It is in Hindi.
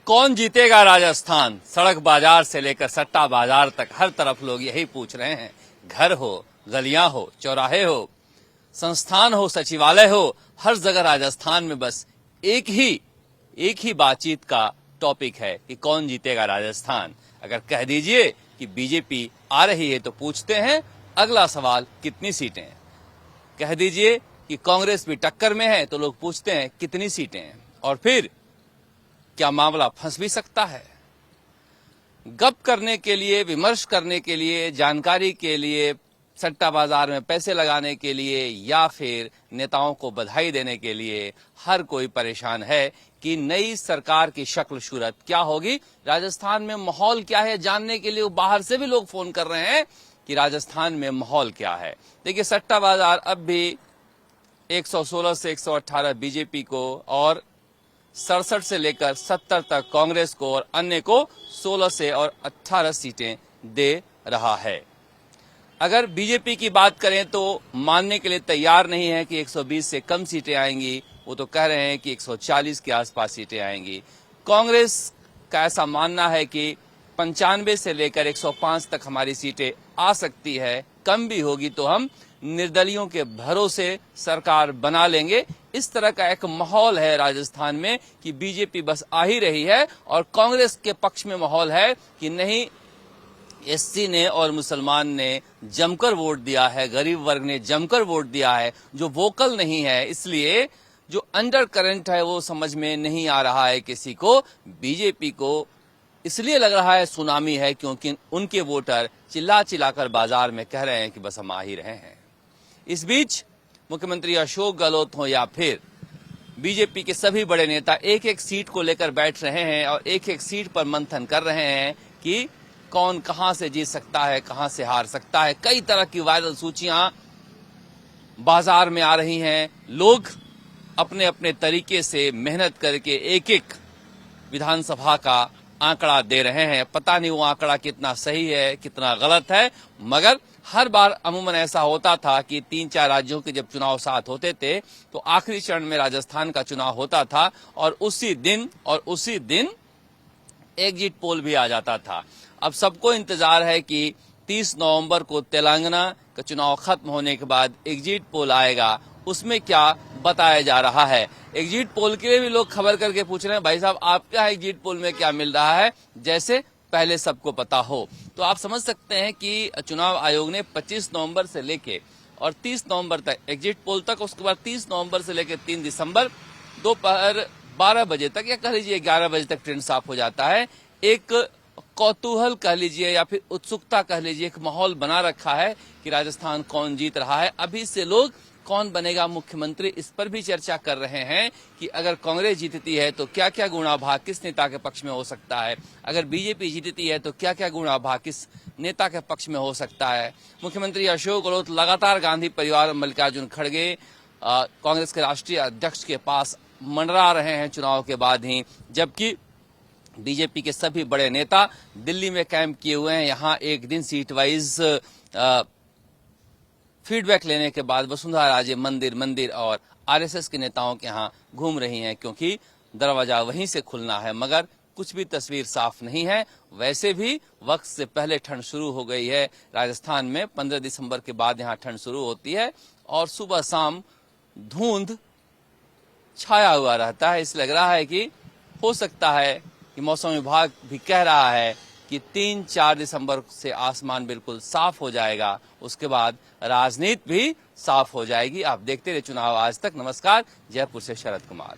कौन जीतेगा राजस्थान? सड़क बाजार से लेकर सट्टा बाजार तक हर तरफ लोग यही पूछ रहे हैं। घर हो, गलियां हो, चौराहे हो, संस्थान हो, सचिवालय हो, हर जगह राजस्थान में बस एक ही बातचीत का टॉपिक है कि कौन जीतेगा राजस्थान। अगर कह दीजिए कि बीजेपी आ रही है तो पूछते हैं अगला सवाल कितनी सीटें? कह दीजिए कि कांग्रेस भी टक्कर में है तो लोग पूछते हैं कितनी सीटें? और फिर क्या मामला फंस भी सकता है? गप करने के लिए, विमर्श करने के लिए, जानकारी के लिए, सट्टा बाजार में पैसे लगाने के लिए या फिर नेताओं को बधाई देने के लिए हर कोई परेशान है कि नई सरकार की शक्ल सूरत क्या होगी, राजस्थान में माहौल क्या है जानने के लिए बाहर से भी लोग फोन कर रहे हैं कि राजस्थान में माहौल क्या है। देखिए, सट्टा बाजार अब भी 116 से 118 बीजेपी को और 67 से लेकर 70 तक कांग्रेस को और अन्य को 16 से और 18 सीटें दे रहा है। अगर बीजेपी की बात करें तो मानने के लिए तैयार नहीं है कि 120 से कम सीटें आएंगी, वो तो कह रहे हैं कि 140 के आसपास सीटें आएंगी। कांग्रेस का ऐसा मानना है कि 95 से लेकर 105 तक हमारी सीटें आ सकती है, कम भी होगी तो हम निर्दलियों के भरोसे सरकार बना लेंगे। इस तरह का एक माहौल है राजस्थान में कि बीजेपी बस आ ही रही है और कांग्रेस के पक्ष में माहौल है कि नहीं, एससी ने और मुसलमान ने जमकर वोट दिया है, गरीब वर्ग ने जमकर वोट दिया है, जो वोकल नहीं है, इसलिए जो अंडर करंट है वो समझ में नहीं आ रहा है किसी को। बीजेपी को इसलिए लग रहा है सुनामी है क्योंकि उनके वोटर चिल्ला चिल्लाकर बाजार में कह रहे हैं कि बस हम आ ही रहे हैं। इस बीच मुख्यमंत्री अशोक गहलोत हो या फिर बीजेपी के सभी बड़े नेता एक एक सीट को लेकर बैठ रहे हैं और एक एक सीट पर मंथन कर रहे हैं कि कौन कहां से जीत सकता है, कहां से हार सकता है। कई तरह की वायरल सूचियां बाजार में आ रही हैं। लोग अपने अपने तरीके से मेहनत करके एक एक विधानसभा का आंकड़ा दे रहे हैं। पता नहीं वो आंकड़ा कितना सही है, कितना गलत है, मगर हर बार अमूमन ऐसा होता था कि 3-4 राज्यों के जब चुनाव साथ होते थे तो आखिरी चरण में राजस्थान का चुनाव होता था और उसी दिन एग्जिट पोल भी आ जाता था। अब सबको इंतजार है कि 30 नवंबर को तेलंगाना का चुनाव खत्म होने के बाद एग्जिट पोल आएगा, उसमें क्या बताया जा रहा है। एग्जिट पोल के लिए भी लोग खबर करके पूछ रहे हैं, भाई साहब आपका एग्जिट पोल में क्या मिल रहा है, जैसे पहले सबको पता हो। तो आप समझ सकते हैं कि चुनाव आयोग ने 25 नवंबर से लेके और 30 नवंबर तक एग्जिट पोल तक, उसके बाद 30 नवंबर से लेकर 3 दिसंबर दोपहर 12 बजे तक या कह लीजिए 11 बजे तक ट्रेंड साफ हो जाता है। एक कौतूहल कह लीजिए या फिर उत्सुकता कह लीजिए, एक माहौल बना रखा है कि राजस्थान कौन जीत रहा है। अभी से लोग कौन बनेगा मुख्यमंत्री इस पर भी चर्चा कर रहे हैं कि अगर कांग्रेस जीतती है तो क्या क्या गुणा भाग किस नेता के पक्ष में हो सकता है, अगर बीजेपी जीतती है तो क्या क्या गुणा भाग किस नेता के पक्ष में हो सकता है। मुख्यमंत्री अशोक गहलोत लगातार गांधी परिवार मल्लिकार्जुन खड़गे कांग्रेस के राष्ट्रीय अध्यक्ष के पास मंडरा रहे हैं चुनाव के बाद ही, जबकि बीजेपी के सभी बड़े नेता दिल्ली में कैंप किए हुए हैं। यहां एक दिन सीट वाइज फीडबैक लेने के बाद वसुंधरा राजे मंदिर और आरएसएस के नेताओं के यहां घूम रही हैं क्योंकि दरवाजा वहीं से खुलना है, मगर कुछ भी तस्वीर साफ नहीं है। वैसे भी वक्त से पहले ठंड शुरू हो गई है राजस्थान में। 15 दिसंबर के बाद यहां ठंड शुरू होती है और सुबह शाम धुंध छाया हुआ रहता है। इसलिए लग रहा है कि हो सकता है कि मौसम विभाग भी कह रहा है कि 3-4 दिसंबर से आसमान बिल्कुल साफ हो जाएगा, उसके बाद राजनीति भी साफ हो जाएगी। आप देखते रहे चुनाव आज तक। नमस्कार, जयपुर से शरद कुमार।